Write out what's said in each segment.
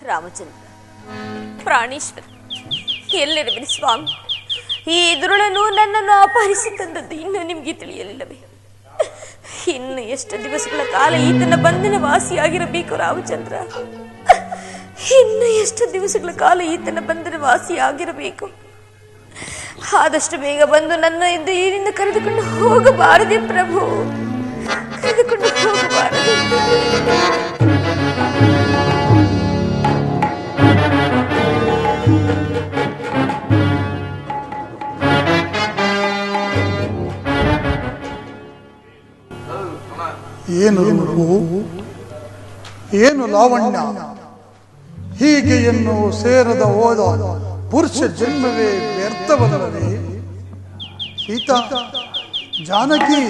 ರಾಮಚಂದ್ರ, ಪ್ರಾಣೇಶ್ವರ, ಎಲ್ಲಿರುವಿರಿ ಸ್ವಾಮಿ? ಈ ದುರುಳನು ನನ್ನನ್ನು ಅಪಹರಿಸಿ ತಂದದ್ದು ಇನ್ನು ನಿಮಗೆ ತಿಳಿಯಲಿಲ್ಲವೇ? ಇನ್ನು ಎಷ್ಟು ದಿವಸಗಳ ಕಾಲ ಈತನ ಬಂಧನ ವಾಸಿಯಾಗಿರಬೇಕು ರಾಮಚಂದ್ರ? ಇನ್ನು ಎಷ್ಟು ದಿವಸಗಳ ಕಾಲ ಈತನ ಬಂಧನ ವಾಸಿಯಾಗಿರಬೇಕು? ಆದಷ್ಟು ಬೇಗ ಬಂದು ನನ್ನ ಇಲ್ಲಿಂದ ಕರೆದುಕೊಂಡು ಹೋಗಬಾರದೆ ಪ್ರಭು, ಕರೆದುಕೊಂಡು ಹೋಗಬಾರದೆ. ಏನು ಏನು ಲಾವಣ್ಯ, ಹೀಗೆ ಎನ್ನು ಸೇರದ ಹೋದ ಪುರುಷ ಜನ್ಮವೇ ವ್ಯರ್ಥವಲ್ಲವೇ? ಸೀತಾ, ಜಾನಕಿ,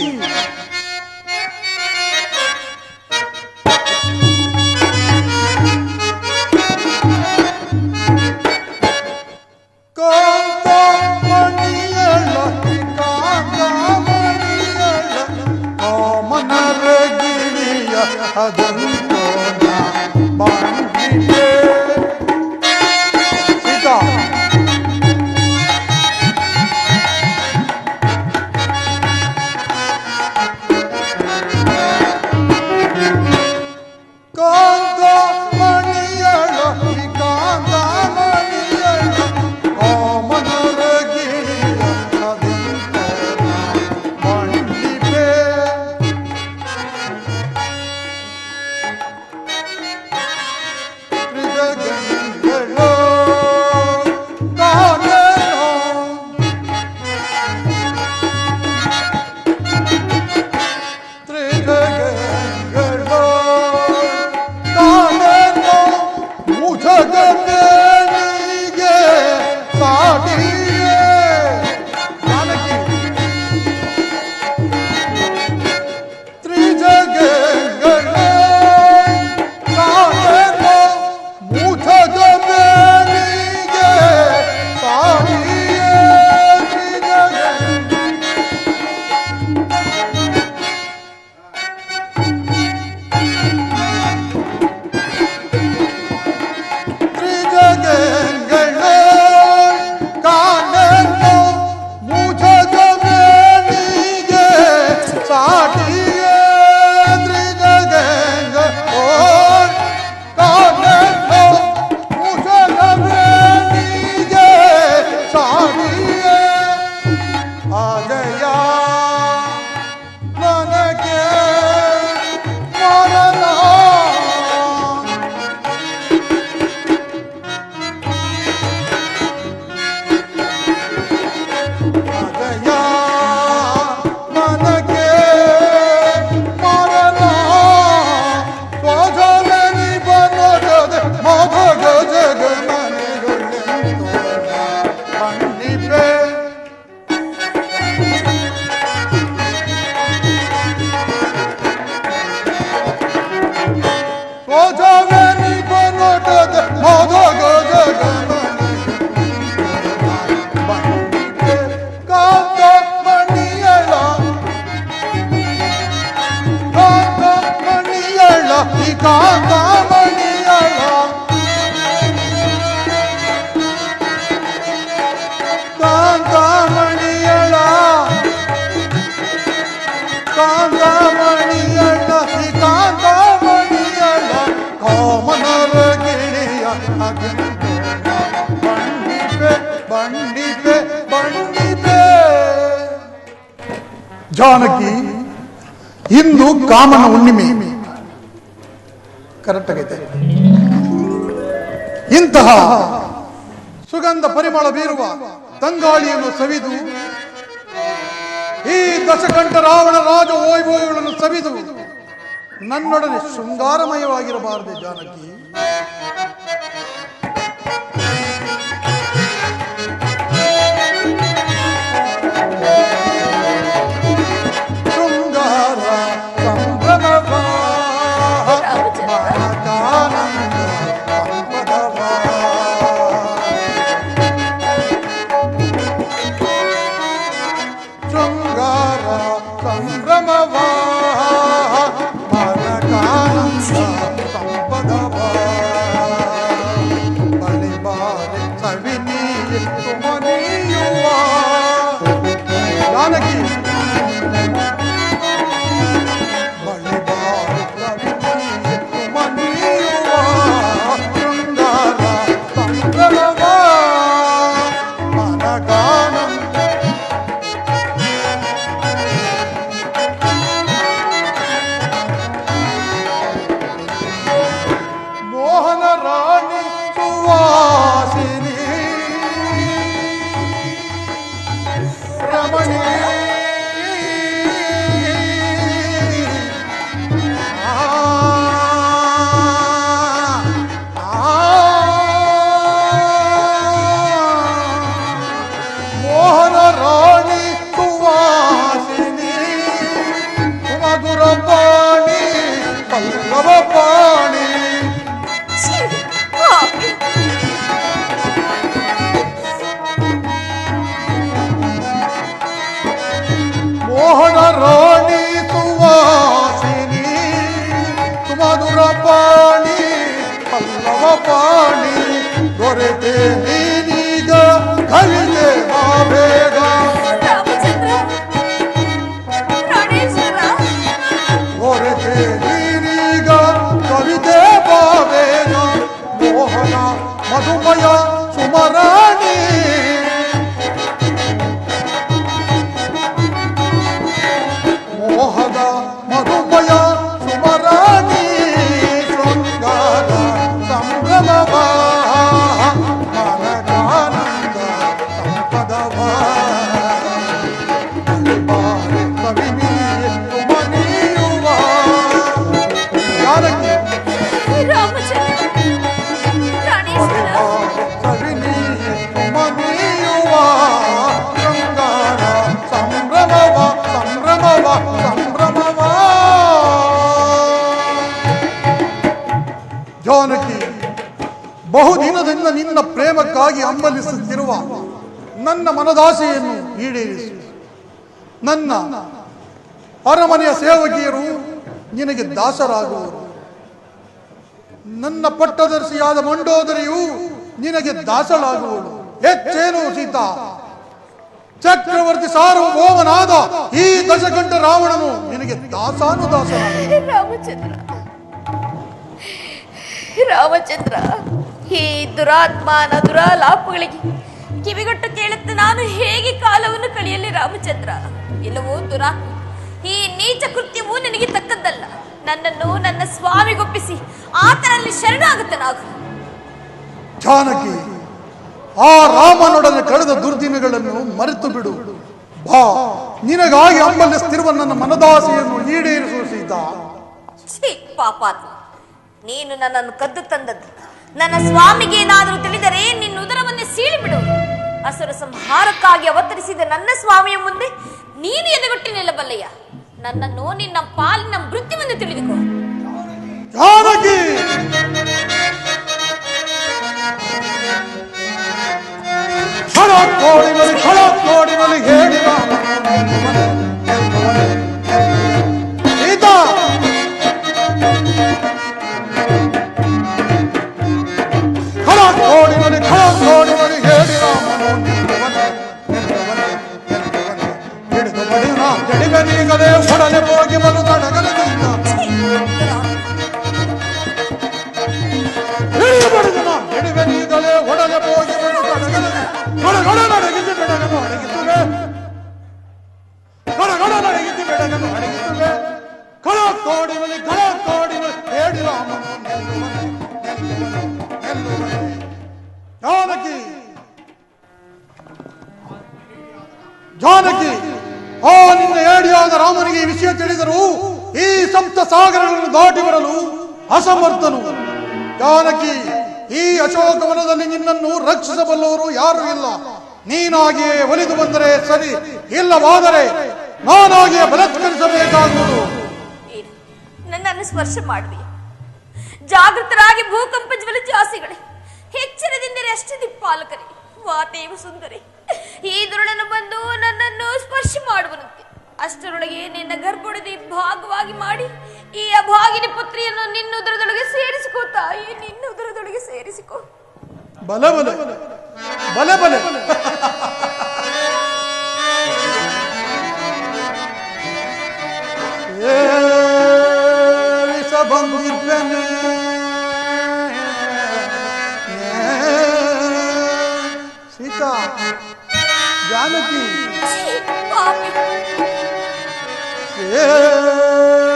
ಜಾನಕಿ, ಇಂದು ಕಾಮನ ಹುಣ್ಣಿಮೆ. ಕರೆಕ್ಟ್ ಆಗೈತೆ. ಇಂತಹ ಸುಗಂಧ ಪರಿಮಳ ಬೀರುವ ತಂಗಾಳಿಯನ್ನು ಸವಿದು ಈ ದಶಕಂಠ ರಾವಣ ರಾಜ ವೈಭವಗಳನ್ನು ಸವಿದು ನನ್ನೊಡನೆ ಶೃಂಗಾರಮಯವಾಗಿರಬಾರದೆ ಜಾನಕಿ? ಪಾಣಿ ದೊರೆತೆ ನೀನೀಗ ಕವಿತೆ ಬೇಗ ರಾಮಚಂದ್ರ ಪ್ರಾಣೇಶ್ವರ ದೊರೆತೆ ನೀನೀಗ ಕವಿತೆ ಬೇಗ ಮೋಹನ ಮಧುಮಯ ಸುಮರಾಣಿ ಮೋಹದ ಮಧುಮಯ ಸುಮರಾಣಿ ಶೃಂಗಾರ ಸಂಭ್ರಮವ ಮನಗಾನಂದ ಸಂಪದವ ಕವಿನಿ ಮನೆಯುವ ಯಾರಕ್ಕೆ ರಾಮಚಂದ್ರ ಪ್ರಾಣೇಶ್ವರ ಕವಿನಿ ಮನೆಯುವ ಶೃಂಗಾರ ಸಂಭ್ರಮವ ಸಂಭ್ರಮವ ಸಂಭ್ರಮವ ಜಾನಕಿ ಬಹುದಿನದಿಂದ ನಿನ್ನ ಪ್ರೇಮಕ್ಕಾಗಿ ಹಂಬಲಿಸುತ್ತಿರುವ ನನ್ನ ಮನದಾಸೆಯನ್ನು ಈಡೇರಿಸು. ನನ್ನ ಅರಮನೆಯ ಸೇವಕಿಯರು ನಿನಗೆ ದಾಸರಾಗುವರು. ನನ್ನ ಪಟ್ಟದರ್ಶಿಯಾದ ಮಂಡೋದರಿಯು ನಿನಗೆ ದಾಸಳಾಗುವಳು. ಹೆಚ್ಚೇನು ಸೀತಾ, ಚಕ್ರವರ್ತಿ ಸಾರ್ವಭೌಮನಾದ ಈ ದಶಕಂಠ ರಾವಣನು ನಿನಗೆ ದಾಸಾನುದಾಸನಾದ. ರಾಮಚಂದ್ರ ರಾಮಚಂದ್ರ ಈ ದುರಾತ್ಮನ ದುರಾಲಾಪಗಳಿಗೆ ಕಿವಿಗೊಟ್ಟು ಕೇಳುತ್ತ ನಾನು ಹೇಗೆ ಕಾಲವನ್ನು ಕಳೆಯಲಿ ರಾಮಚಂದ್ರ? ಎಲ್ಲವೋ ದುರಾತ್ಮ, ಈ ನೀಚ ಕೃತ್ಯವೂ ನಿನಗೆ ತಕ್ಕದ್ದಲ್ಲ. ನನ್ನನ್ನು ನನ್ನ ಸ್ವಾಮಿಗೊಪ್ಪಿಸಿ ಆತನಲ್ಲಿ ಶರಣಾಗುತ್ತೆ ನಾವು. ಜಾನಕಿ, ಆ ರಾಮನೊಡನೆ ಕಳೆದ ದುರ್ದಿನಗಳನ್ನು ಮರೆತು ಬಿಡು. ಬಾ, ನಿನಗಾಗಿ ಹಂಬಲಿಸುತ್ತಿರುವ ನನ್ನ ಮನದಾಸೆಯನ್ನು ಈಡೇರಿಸು ಸೀತಾ. ಛೀ ಪಾಪಾತ್ಮ, ನೀನು ನನ್ನನ್ನು ಕದ್ದು ತಂದದ್ದು ನನ್ನ ಸ್ವಾಮಿಗೆ ಏನಾದರೂ ತಿಳಿದರೆ ನಿನ್ನ ಉದರವನ್ನೇ ಸೀಳಿ ಬಿಡು. ಅಸುರ ಸಂಹಾರಕ್ಕಾಗಿ ಅವತರಿಸಿದ ನನ್ನ ಸ್ವಾಮಿಯ ಮುಂದೆ ನೀನು ಎದೆಗೊಟ್ಟಿ ನಿಲ್ಲಬಲ್ಲಯ್ಯ. ನನ್ನನ್ನು ನಿನ್ನ ಪಾಲಿನ ಮೃತ್ಯುವೆಂದು ತಿಳಿದುಕೋ. ಜಾನಕಿ, ಖಳಕೋಡಿನಲ್ಲಿ ಹೇಳಿದ ಸೀತಾ, ಖಳಕೋಡಿನಲ್ಲಿ ಹೇಳಿದ ಹಿಡಿದು ಬಡಿನ ಜಡಿಗಲೇ ಒಡನೆ ಹೋಗಿ ಬಲು ತಡಗಲದಿಂದ ಜಡಿಗಲೇ ಒಡನೆ ಹೋಗಿ ಬಲು ತಡಗಲದೆ ನಡಗಿಸಿ ಬೆಡಗನು ಅಡಗಿಸುವೆ, ನಡಗಿಸಿ ಬೆಡಗನು ಅಡಗಿಸುವೆ. ಖಳಕೋಡಿನಲ್ಲಿ ಹೇಳಿ ರಾಮನು ಜಾನಕಿ, ಜಾನಕಿ, ಆ ನಿನ್ನ ಏಡಿಯಾದ ರಾಮನಿಗೆ ಈ ವಿಷಯ ತಿಳಿದರು ಈ ಸಪ್ತ ಸಾಗರಗಳನ್ನು ದಾಟಿ ಬರಲು ಅಸಮರ್ಥನು. ಜಾನಕಿ, ಈ ಅಶೋಕವನದಲ್ಲಿ ನಿನ್ನನ್ನು ರಕ್ಷಿಸಬಲ್ಲವರು ಯಾರೂ ಇಲ್ಲ. ನೀನಾಗಿಯೇ ಒಲಿದು ಬಂದರೆ ಸರಿ, ಇಲ್ಲವಾದರೆ ನಾನಾಗಿಯೇ ಬಲತ್ಕರಿಸಬೇಕಾಗುವುದು. ನನ್ನನ್ನು ಸ್ಪರ್ಶ ಮಾಡುವೆ. ಜಾಗೃತರಾಗಿ ಭೂಕಂಪ ಜ್ವಲ ಜಾಸಿಗಳೇ, ಎಚ್ಚರದಿಂದರೆ ಅಷ್ಟೇ ದಿಕ್ಪಾಲಕರೇ, ವಾತೇವ ಸುಂದರಿ, ಈ ದುರುಳನ್ನು ಬಂದು ನನ್ನನ್ನು ಸ್ಪರ್ಶ ಮಾಡುವಂತೆ ಅಷ್ಟರೊಳಗೆ ನಿನ್ನ ಗರ್ಭೊಡೆದಿ ಭಾಗವಾಗಿ ಮಾಡಿ ಈ ಅಭಾಗಿನಿ ಪುತ್ರಿಯನ್ನು ನಿನ್ನ ಉದರದೊಳಗೆ ಸೇರಿಸಿಕೋ ತಾಯಿ, ನಿನ್ನ ಉದರದೊಳಗೆ ಸೇರಿಸಿಕೋ. ಬಲ ಬಲ ಬಲ ಬಲ ಬಂದಿದ್ದೇನೆ ಸೀತಾ, ಜಾನಕಿ,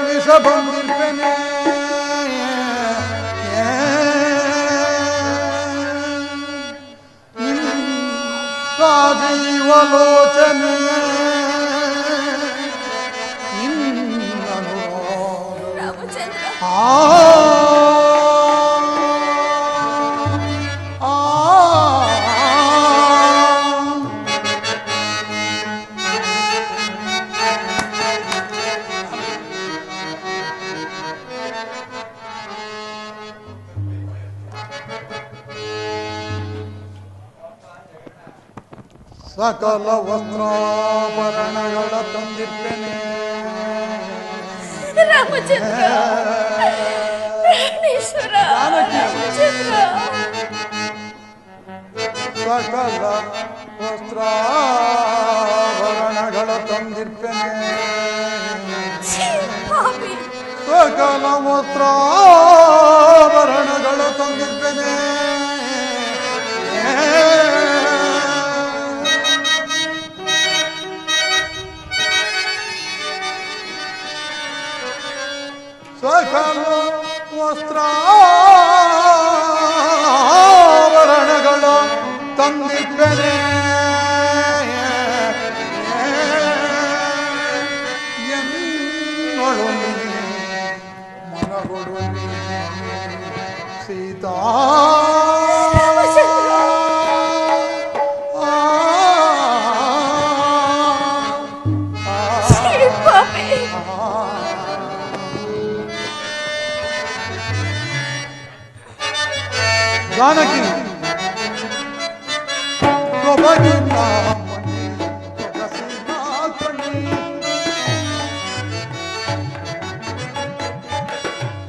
ವಿಷ ಬಂದಿರ್ತೇನೆ ರಾಜೀವಲೋಚನೆ ರಾಮಚಂದ್ರ ಸಕಲ ವಸ್ತ್ರಾಭರಣಗಳ ತಂದಿರ್ತೇನೆ. ರಾಮಚಂದ್ರ, ಪ್ರಾಣೇಶ್ವರ, ರಾಮಚಂದ್ರ ಸಕಲ ವಸ್ತ್ರಾಭರಣಗಳ ತಂದಿರ್ಪೆನೆ ಪಾಪಿ ಸಕಲ ವಸ್ತ್ರಾಭರಣಗಳ ತಂದಿರ್ಪೆನೆ ಸಕಲ ವಸ್ತ್ರಾಭರಣಗಳ ತಂದಿರ್ಪೆನೆ ಎನ್ನಳು ಮನಗೊಡು ಸೀತಾ ಪಾಪಿ ಜಾನಕಿ ಸೊಬಗಿನ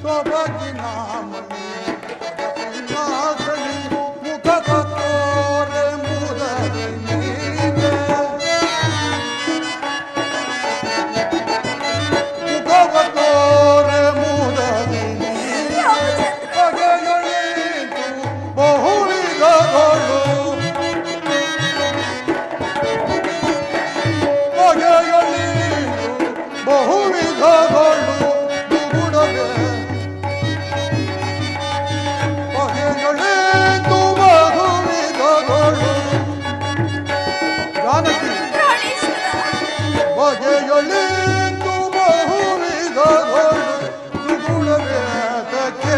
ಸೊಬಗಿನ ಮುಖದ ತೋರೆ ಮುದರಿ ನೀನೆ ಮುಖದ ತೋರೆ ಮುದರಿ ಬಹುವಿಧಗಳು ಬಹುವಿಧಗಳು ದುಗುಡವೆ ಬಗೆಗಳಿಂದು ಬಹುವಿಧಗಳು ಜಾನಕಿ ಬಗೆಗಳಿಂದು ಬಹುವಿಧಗಳು ದುಗುಡವೆ ತಕ್ಕೆ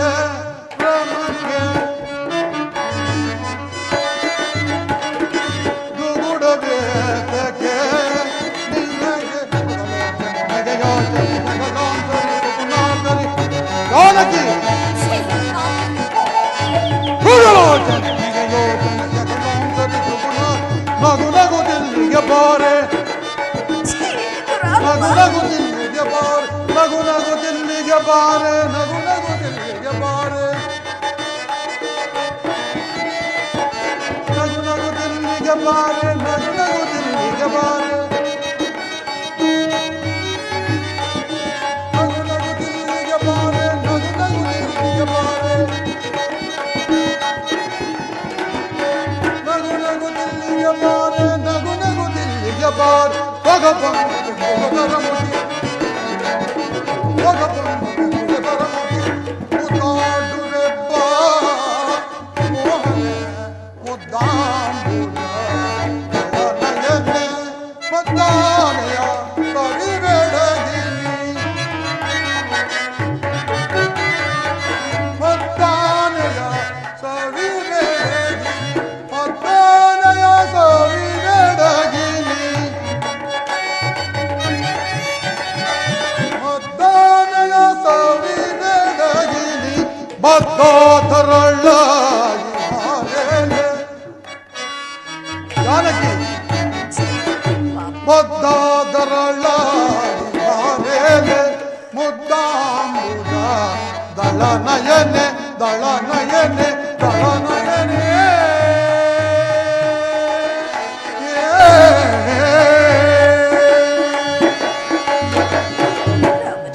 ರಮಕ್ಕೆ ದುಗುಡಬೇಕೆ ಜಾನಕಿ ನಗು ನಗು ದಿಲ್ಲಿಗೆ ಬಾರೆ ನಗು ನಗು ದಿಲ್ಲಿಗೆ ಬಾರೆ ನಗು ನಗು ದಿಲ್ಲಿಗೆ ಬಾರೆ ನಗು ನಗು ದಿಲ್ಲಿಗೆ ಬಾರೆ ನಗು ನಗು ದಿಲ್ಲಿಗೆ ಬಾರೆ ನಗು ನಗು ದಿಲ್ಲಿಗೆ ಬಾರೆ ನಗು ನಗು ದಿಲ್ಲಿಗೆ ಬಾರೆ ನಗು ನಗು ದಿಲ್ಲಿಗೆ ಬಾರೆ ನಗು ನಗು ದಿಲ್ಲಿಗೆ ಬಾರೆ ನಗು ನಗು ದಿಲ್ಲಿಗೆ ಬಾರೆ ಭಗವಂತ ಭಗವರ ಮುಡಿ ಭಗವಂತ ಭಗವರ ಮುಡಿ ಮುದ್ದಾಡುರೆ ಬಾ ಮೋಹನೆ ಮುದ್ದಾಂಬುಡ ನಯನೆ ಮದ್ದಾನೆಯ ಸವಿಬೇಡಗಿನಿ ಮದ್ದಾನೆಯ ಸವಿಬೇಡಗಿನಿ ಮದ್ದಾನೆಯ ಸವಿಬೇಡಗಿನಿ ಮದ್ದಾನೆಯ ಸವಿಬೇಡಗಿನಿ ಬದ್ದೋತರಳ್ಳ ಜಾನಕಿ ಬದ್ದಾದರಳ ಮುದ್ದಾಂಬುದ ದಳ ನಯನೆ ದಳ ನಯನೆ ದಳ ನಯನೆ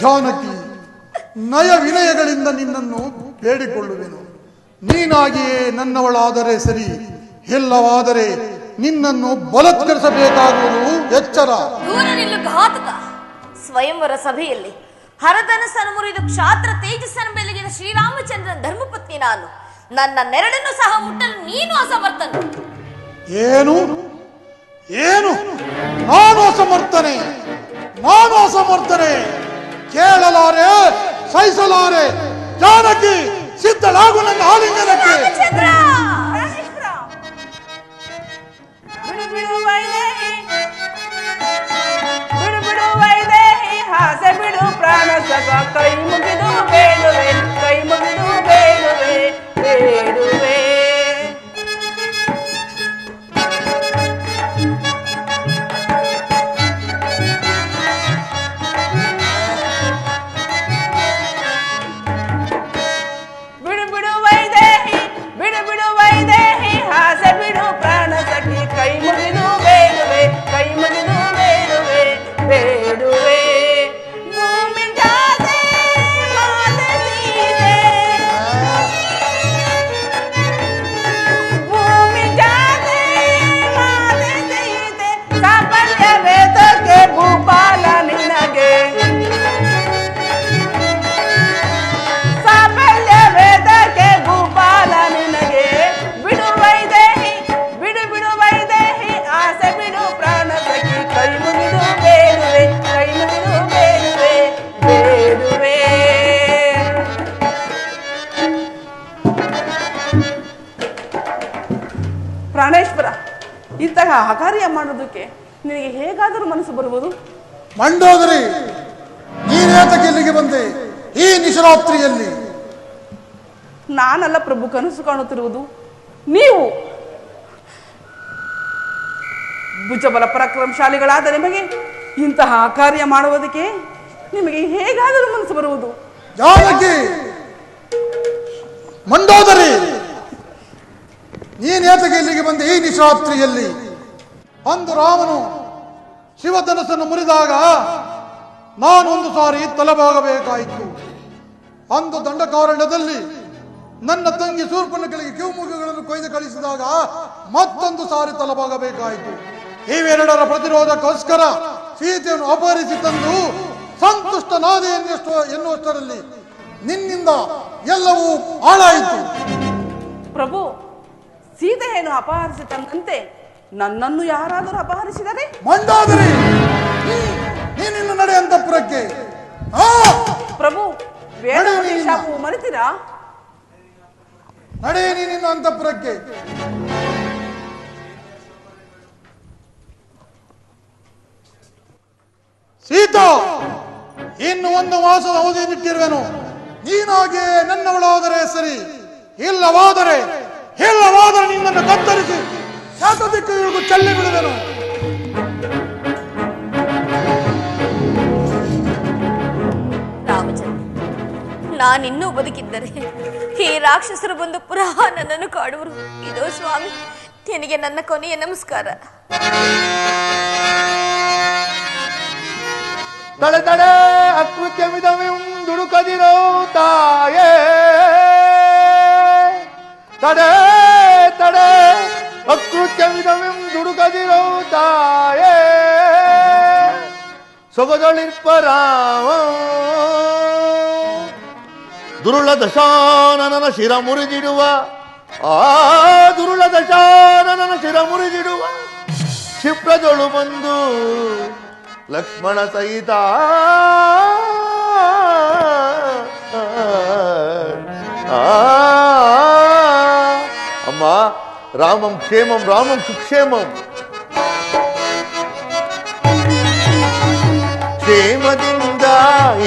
ಜಾನಕಿ ನಯ ವಿನಯಗಳಿಂದ ನಿನ್ನನ್ನು ಬೇಡಿಕೊಳ್ಳುವೆನು. ನೀನಾಗಿಯೇ ನನ್ನವಳಾದರೆ ಸರಿ, ಇಲ್ಲವಾದರೆ ನಿನ್ನನ್ನು ಬಲತ್ಕರಿಸಬೇಕಾಗುವುದು ಎಚ್ಚರ. ದೂರ ನಿಲ್ಲು ಘಾತಕ. ಸ್ವಯಂವರ ಸಭೆಯಲ್ಲಿ ಹರಧನಸ್ಸನ್ನು ಮುರಿದು ಕ್ಷಾತ್ರ ತೇಜಸ್ಸನ್ನು ಬೆಳಗಿದ ಶ್ರೀರಾಮಚಂದ್ರನ ಧರ್ಮಪತ್ನಿ ನಾನು. ನನ್ನ ನೆರಳನ್ನು ಸಹ ಮುಟ್ಟಲು ನೀನು ಅಸಮರ್ಥನು. ಏನು ಏನು ನಾನು ಅಸಮರ್ಥನೆ ಕೇಳಲಾರೆ, ಸಹಿಸಲಾರೆ. ಜಾನಕಿ ಸಿದ್ಧಳಾಗು ನನ್ನ ಆಲಿಂಗನಕ್ಕೆ. ಬಿಡು ಪ್ರಾಣ ಸಗ ಕೈ ಮುಗಿದು ಬೇಡುವೆ, ಕೈ ಮುಗಿದು ಬೇಡುವೆ ಬೇಡುವೆ. ಬಿಡು ಬಿಡು ವೈದೇಹಿ ಪ್ರಾಣೇಶ್ವರ, ಇಂತಹ ಅಕಾರ್ಯ ಮಾಡೋದಕ್ಕೆ ನಿನಗೆ ಹೇಗಾದರೂ ಮನಸ್ಸು ಬರುವುದು? ಮಂಡೋದರಿ, ನೀನೇತಕ್ಕೆ ಇಲ್ಲಿಗೆ ಬಂದೆ ಈ ನಿಶರಾತ್ರಿಯಲ್ಲಿ? ನಾನಲ್ಲ ಪ್ರಭು ಕನಸು ಕಾಣುತ್ತಿರುವುದು, ನೀವು. ಭುಜಬಲ ಪರಾಕ್ರಮಶಾಲಿಗಳಾದ ನಿಮಗೆ ಇಂತಹ ಕಾರ್ಯ ಮಾಡುವುದಕ್ಕೆ ನಿಮಗೆ ಹೇಗಾದರೂ ಮನಸ್ಸು ಬರುವುದು? ಜಾನಕಿ, ಮಂಡೋದರಿ, ನೀನೇತಕ್ಕೆ ಇಲ್ಲಿಗೆ ಬಂದೆ ಈ ನಿಶರಾತ್ರಿಯಲ್ಲಿ? ಅಂದು ರಾಮನು ಶಿವಧನಸ್ಸನ್ನು ಮುರಿದಾಗ ನಾನು ಒಂದು ಸಾರಿ ತಲೆಬಾಗಬೇಕಾಯಿತು. ಅಂದು ದಂಡಕಾರಣ್ಯದಲ್ಲಿ ನನ್ನ ತಂಗಿ ಶೂರ್ಪನಖಳಿಗೆ ಕಿವುಮುಖಗಳನ್ನು ಕೊಯ್ದು ಕಳಿಸಿದಾಗ ಮತ್ತೊಂದು ಸಾರಿ ತಲೆಬಾಗಬೇಕಾಯಿತು. ಇವೆರಡರ ಪ್ರತಿರೋಧಕ್ಕೋಸ್ಕರ ಸೀತೆಯನ್ನು ಅಪಹರಿಸಿ ತಂದು ಸಂತುಷ್ಟನಾದೆ ಎನ್ನುವಷ್ಟರಲ್ಲಿ ನಿನ್ನಿಂದ ಎಲ್ಲವೂ ಹಾಳಾಯಿತು. ಪ್ರಭು, ಸೀತೆಯನ್ನು ಅಪಹರಿಸಿ ತಂದಂತೆ ನನ್ನನ್ನು ಯಾರಾದರೂ ಅಪಹರಿಸಿದರೆ? ಮಂಡೋದರಿ, ನೀನಿನ್ನು ನಡೆ ಅಂತಃಪುರಕ್ಕೆ. ಪ್ರಭು, ವೇದವತಿಯ ಶಾಪವು ಮರೆತಿರಾ? ನಡೆ ನೀನಿನ್ನು ಅಂತಃಪುರಕ್ಕೆ. ಸೀತಾ, ಇನ್ನು 1 ಮಾಸದ ಅವಧಿಯನ್ನಿಟ್ಟಿರುವೆನು. ನೀನಾಗೆ ನನ್ನವಳಾದರೆ ಸರಿ, ಇಲ್ಲವಾದರೆ ನಿನ್ನನ್ನು ಕತ್ತರಿಸಿ ಶಾತದಿಕ್ಕುಗಳಿಗೂ ಚೆಲ್ಲಿ ಬಿಡುವೆನು. ರಾಮಚಂದ್ರ, ನಾನಿನ್ನೂ ಬದುಕಿದ್ದರೆ ಈ ರಾಕ್ಷಸರು ಬಂದು ಪುನಃ ನನ್ನನ್ನು ಕಾಡುವರು. ಇದೋ ಸ್ವಾಮಿ, ನಿನಗೆ ನನ್ನ ಕೊನೆಯ ನಮಸ್ಕಾರ. ತಡೆ ತಡೆ ಅಕೃತ್ಯವಿದವೆಂ ದುಡುಕದಿರೋ ತಾಯೇ, ತಡೆ ತಡೆ ಅಕೃತ್ಯವಿದವೆಂ ದುಡುಕದಿರೋ ತಾಯೇ, ಸೊಗದೊಳಿರ್ಪರಾವ ದುರುಳ ದಶಾನನ ಶಿರ ಮುರಿದಿಡುವ, ಆ ದುರುಳ ದಶಾನನ ಶಿರ ಮುರಿದಿಡುವ ಕ್ಷಿಪ್ರದೊಳು ಬಂದು ಲಕ್ಷ್ಮಣ ಸಹಿತ ಅಮ್ಮ ರಾಮಂ ಕ್ಷೇಮಂ ರಾಮಂ ಸುಕ್ಷೇಮಂ. ಕ್ಷೇಮದಿಂದ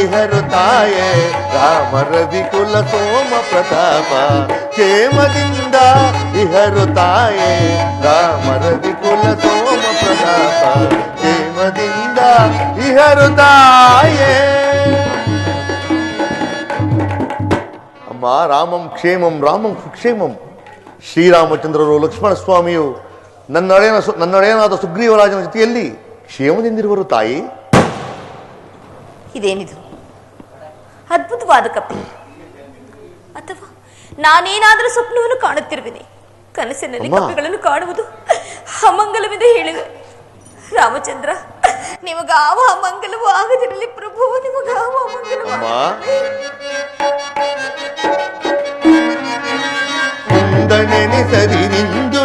ಇಹರು ತಾಯೇ ರಾಮ ರವಿಕುಲ ಸೋಮ ಪ್ರತಾಪ, ಕ್ಷೇಮದಿಂದ ಇಹರು ತಾಯೇ ರಾಮ ರವಿಕುಲ ಸೋಮ ಪ್ರತಾಪ, ಕ್ಷೇಮದಿಂದ ಇಹರು ತಾಯೇ. ಅಮ್ಮ ರಾಮಂ ಕ್ಷೇಮಂ ರಾಮಂ ಸುಕ್ಷೇಮಂ. ಶ್ರೀರಾಮಚಂದ್ರರು ಲಕ್ಷ್ಮಣ ಸ್ವಾಮಿಯು ನನ್ನಡೆಯನಾದ ಸುಗ್ರೀವರಾಜನ ಜೊತೆಯಲ್ಲಿ ಕ್ಷೇಮದಿಂದಿರುವರು ತಾಯಿ. ಇದೇನಿದು ಅದ್ಭುತವಾದ ಕಪ್ಪೆ? ಅಥವಾ ನಾನೇನಾದರೂ ಸ್ವಪ್ನವನ್ನು ಕಾಣುತ್ತಿರುವೆನೆ? ಕನಸಿನಲ್ಲಿ ಕಪ್ಪೆಗಳನ್ನು ಕಾಣುವುದು ಅಮಂಗಲವೆಂದು ಹೇಳಿದೆ. ರಾಮಚಂದ್ರ, ನಿಮಗಾವ ಅಮಂಗಲವೂ ಆಗದಿರಲಿ ಪ್ರಭು, ನಿಮಗಾವ ಅಮಂಗಲವೂ. ನೆನೆಸರಿ ನಿಂದು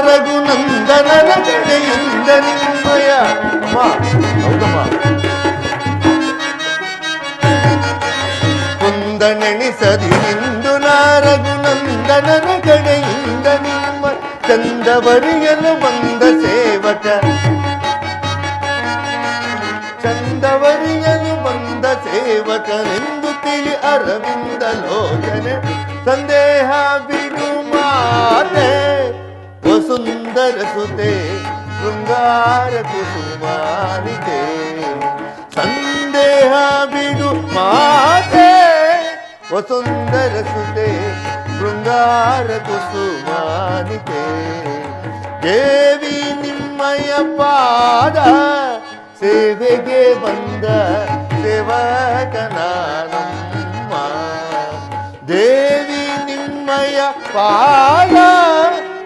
ರಘುನಂದನನ ಕಡೆಯಿಂದ ನಿಮ್ಮಯ. ಹೌದಮ್ಮ, ಕುಂದನೆನಿಸದಿ ನಿಂದು ರಘುನಂದನನ ಕಡೆಯಿಂದ ನಿಮ್ಮ ಚಂದವರಿಯಲು ಬಂದ ಸೇವಕ, ಚಂದವರಿಯಲು ಬಂದ ಸೇವಕನೆಂದು ತಿಳಿ ಅರವಿಂದ ಲೋಚನೆ ಸಂದೇಹ ಬಿಡು ಮಾತೆ ವಸುಂದರ ಸುತೆ ಶೃಂಗಾರ ಕುಸುಮಾನಿತೆ. ಸಂದೇಹ ಬಿಡು ಮಾತೆ ವಸುಂದರ ಸುತೆ ಶೃಂಗಾರ ಕುಸುಮಾನಿತೆ. ದೇವಿ ನಿಮ್ಮಯ ಪಾದ ಸೇವೆಗೆ ಬಂದ ಸೇವಕನಾನಮ್ಮ, ದೇವಿ ನಿಮ್ಮಯ ಪಾದ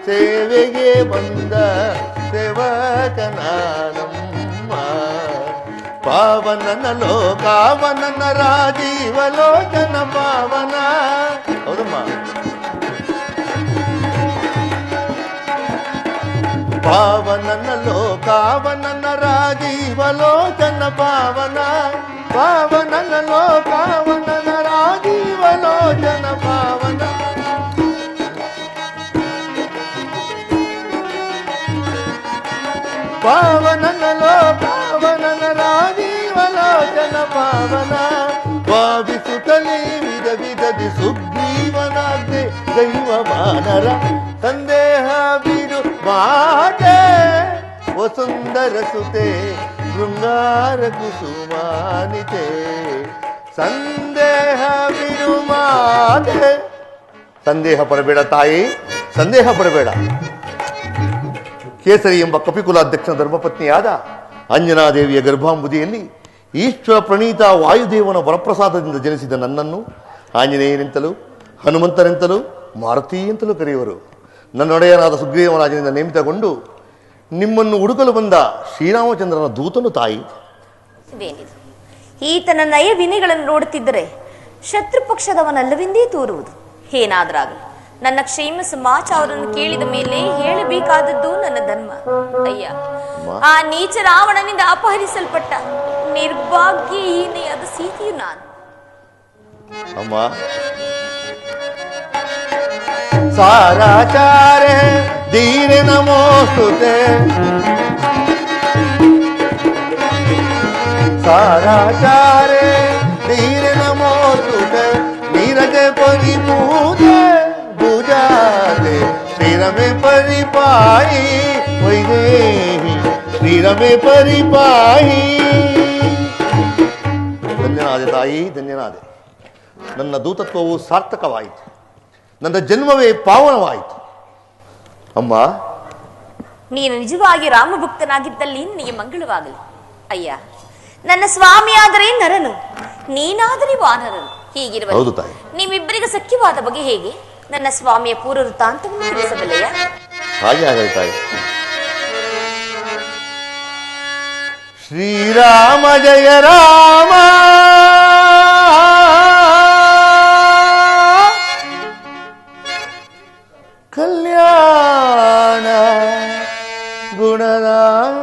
ಸೇವೆಗೆ ಬಂದ ಸೇವಕನಾನಮ್ಮ. ಪಾವನನ ಲೋಕಾವನನ ರಾಜೀವ ಲೋಚನ ಪಾವನ. ಹೌದಮ್ಮ, ಪಾವನನ ಲೋಕಾವನನ ರಾಜೀವ ಲೋಚನ ಪಾವನ, ಪಾವನನ ಲೋಕಾವನನ ರಾಜೀವ ಲೋಚನ ಪಾವನ. ಪಾವನನ ಲೋಕಾವನನ ರಾಜೀವಲೋಚನ ಪಾವನ ಭಾವಿಸುತ್ತಲೇ ವಿಧ ವಿಧದಿ ಸುಗ್ರೀವನಾಗ್ದೆ ದೈವ ಮಾನರ ಸಂದೇಹ ಬಿಡು ಮಾತೆ ವಸುಂದರ ಸುತೆ ಶೃಂಗಾರ ಕುಸುಮಾನಿತೆ ಸಂದೇಹ ಬಿಡು ಮಾತೆ. ಸಂದೇಹ ಪಡಬೇಡ ತಾಯಿ, ಸಂದೇಹ ಪಡಬೇಡ. ಕೇಸರಿ ಎಂಬ ಕಪಿಕುಲಾಧ್ಯಕ್ಷನ ಧರ್ಮಪತ್ನಿಯಾದ ಅಂಜನಾದೇವಿಯ ಗರ್ಭಾಂಬುದಿಯಲ್ಲಿ ಈಶ್ವರ ಪ್ರಣೀತ ವಾಯುದೇವನ ವರಪ್ರಸಾದದಿಂದ ಜನಿಸಿದ ನನ್ನನ್ನು ಆಂಜನೇಯನೆಂತಲೂ ಹನುಮಂತನೆಂತಲೂ ಮಾರುತಿ ಅಂತಲೂ ಕರೆಯುವರು. ನನ್ನೊಡೆಯನಾದ ಸುಗ್ರೀವರಾಜನಿಂದ ನೇಮಿತಗೊಂಡು ನಿಮ್ಮನ್ನು ಹುಡುಕಲು ಬಂದ ಶ್ರೀರಾಮಚಂದ್ರನ ದೂತನು ತಾಯಿ. ಇದೇನಿದು? ಈತನ ನಯ ವಿನಯಗಳನ್ನು ನೋಡುತ್ತಿದ್ದರೆ ಶತ್ರು ಪಕ್ಷದವನಲ್ಲವೆಂದೇ ತೋರುವುದು. ಏನಾದ್ರಾಗಲಿ ನನ್ನ ಕ್ಷೇಮ ಸಮಾಚಾರವನ್ನು ಕೇಳಿದ ಮೇಲೆ ಹೇಳಬೇಕಾದದ್ದು ನನ್ನ ಧರ್ಮ. ಅಯ್ಯ, ಆ ನೀಚ ರಾವಣನಿಂದ ಅಪಹರಿಸಲ್ಪಟ್ಟ ನಿರ್ಭಾಗ್ಯಹೀನೆಯಾದ ಸೀತೆಯು ನಾನು. ಅಮ್ಮ, ಸಾರಾಚಾರೆ ಧೀರೆ ನಮೋಸ್ತುತೆ, ಸಾರಾಚಾರೆ ಧೀರೆ ನಮೋಸ್ತುತೆ, ನೀರಜೆ ಪರಿಪೂಜೆ ಭುಜಾತೆ ಶ್ರೀರಮೆ ಪರಿಪಾಹಿ ವೈದೇಹಿ ಶ್ರೀರಮೆ ಪರಿಪಾಹಿ. ಧನ್ಯನಾದೆ ತಾಯಿ, ಧನ್ಯನಾದೆ. ನನ್ನ ದೂತತ್ವವು ಸಾರ್ಥಕವಾಯಿತು, ನನ್ನ ಜನ್ಮವೇ ಪಾವನವಾಯಿತು. ಅಮ್ಮ, ನೀನು ನಿಜವಾಗಿ ರಾಮಭಕ್ತನಾಗಿದ್ದಲ್ಲಿ ನಿನಗೆ ಮಂಗಳವಾಗಲಿ. ಅಯ್ಯ, ನನ್ನ ಸ್ವಾಮಿಯಾದರೆ ನರನು, ನೀನಾದರೆ ವಾನರನು. ಹೀಗಿರುವ ಹೌದು ತಾಯಿ, ನಿಮ್ಮಿಬ್ಬರಿಗೆ ಸಖ್ಯವಾದ ಬಗೆ ಹೇಗೆ? ನನ್ನ ಸ್ವಾಮಿಯ ಪೂರ್ವ ವೃತ್ತಾಂತವನ್ನು ತಿಳಿಸಬಲ್ಲೆಯ? ಹಾಗೆ ಆಗಲಿ ತಾಯಿ. ಶ್ರೀರಾಮ ಜಯ ರಾಮ, ಕಲ್ಯಾಣ ಗುಣರಾಮ,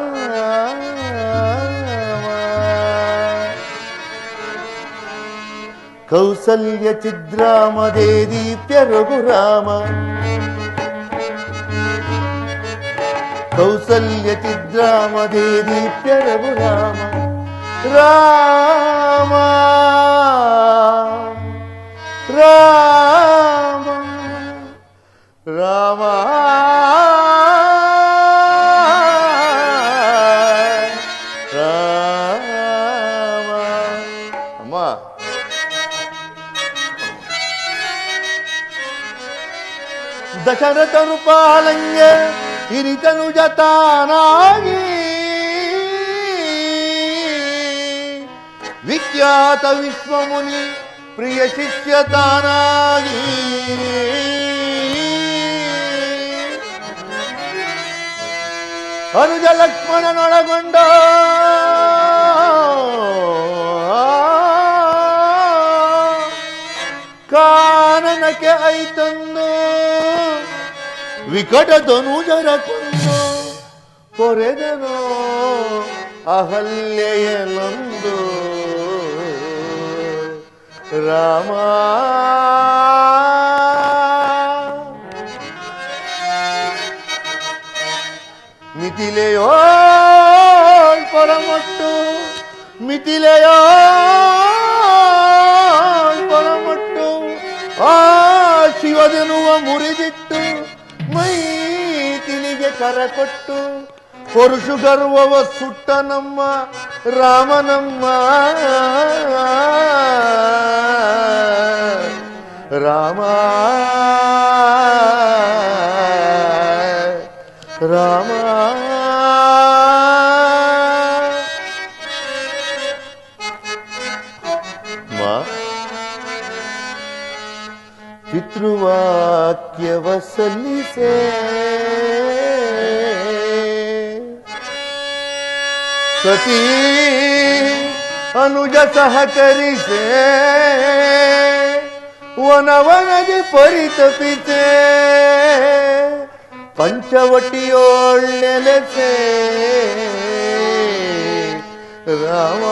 ಕೌಸಲ್ಯ ಚಿದ್ರಾಮ ದೇದೀಪ್ಯ ರಘುರಾಮ, ಕೌಸಲ್ಯ ಚಿದ್ರಾಮ ದೇದೀಪ್ಯ ರಘುರಾಮ, ರಾಮ ರಾಮ ರಾಮ ರಾಮ. ಅಮ್ಮ, ದಶರಥನು ಪಾಲಂಗೆ ಹಿರಿತನು ಜತಾನಾಗಿ ವಿಖ್ಯಾತ ವಿಶ್ವಮುನಿ ಪ್ರಿಯ ಶಿಷ್ಯ ತಾನಾಗಿ ಅನುಜ ಲಕ್ಷ್ಮಣನೊಳಗೊಂಡ ಕಾನನಕ್ಕೆ ಐತಂದು ವಿಕಟ ಧನುಜರ ಕೊಂದು ಪೊರೆದನೋ ಅಹಲ್ಯೆಯನೊಂದು ರಾಮ. ಮಿಥಿಲೆಯೋ ಪರಮಟ್ಟು, ಮಿಥಿಲೆಯೋ ಪರಮಟ್ಟು ಆ ಶಿವದೆನುವ ಮುರಿದಿಟ್ಟು ಮೈ ತಿಲಿಗೆ ಕರಕೊಟ್ಟು ಪರುಷು ಗರ್ವವ ಸುಟ್ಟ ನಮ್ಮ ರಾಮನಮ್ಮ ರಾಮ ರಾಮ. ಪಿತೃವಾಕ್ಯವ ಸಲ್ಲಿಸೆ ಸತಿ ಅನುಜ ಸಹಕರಿಸೆ ವನವನದಿ ಪರಿತಪಿಸೆ ಪಂಚವಟಿಯೋಳ್ಳೆಲೆಸೆ ರಾಮ.